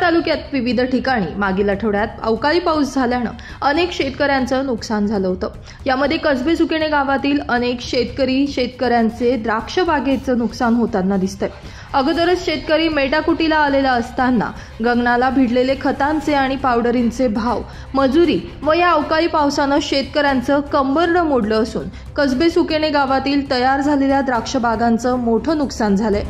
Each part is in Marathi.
तालुक्यात विविध ठिकाणी मागील आठवड्यात अवकाळी पाऊस झाल्यानं अनेक शेतकऱ्यांचं नुकसान झालं होतं। यामध्ये कसबे सुकेणे गावातील अनेक शेतकऱ्यांचे द्राक्ष बागेचं नुकसान होताना दिसतंय। अगोदरच शेतकरी मेटाकुटीला आलेला असताना गगनाला भिडलेले खतांचे आणि पावडरींचे भाव, मजुरी व या अवकाळी पावसानं शेतकऱ्यांचं कंबरडं मोडलं असून कसबे सुकेणे गावातील तयार झालेल्या द्राक्ष बागांचं मोठं नुकसान झालंय।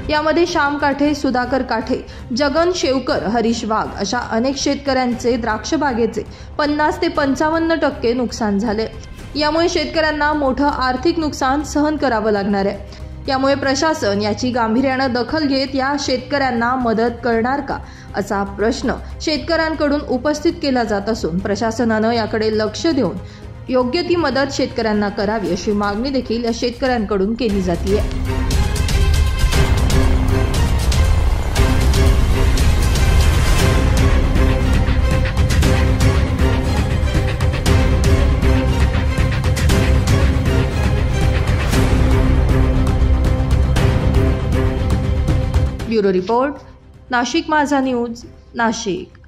यामध्ये श्याम काठे, सुधाकर काठे, जगन शेवकर, हरीश वाघ अशा अनेक शेतकऱ्यांचे द्राक्ष बागेचे 50 ते 55% नुकसान झाले। यामुळे शेतकऱ्यांना मोठं आर्थिक नुकसान सहन करावं लागणार आहे। यामुळे प्रशासन याची गांभीर्यानं दखल घेत या शेतकऱ्यांना मदत करणार का, असा प्रश्न शेतकऱ्यांकडून उपस्थित केला जात असून प्रशासनानं याकडे लक्ष देऊन योग्य ती मदत शेतकऱ्यांना करावी अशी मागणी देखील या शेतकऱ्यांकडून केली जाते। ब्युरो रिपोर्ट, नाशिक माझा न्यूज, नाशिक।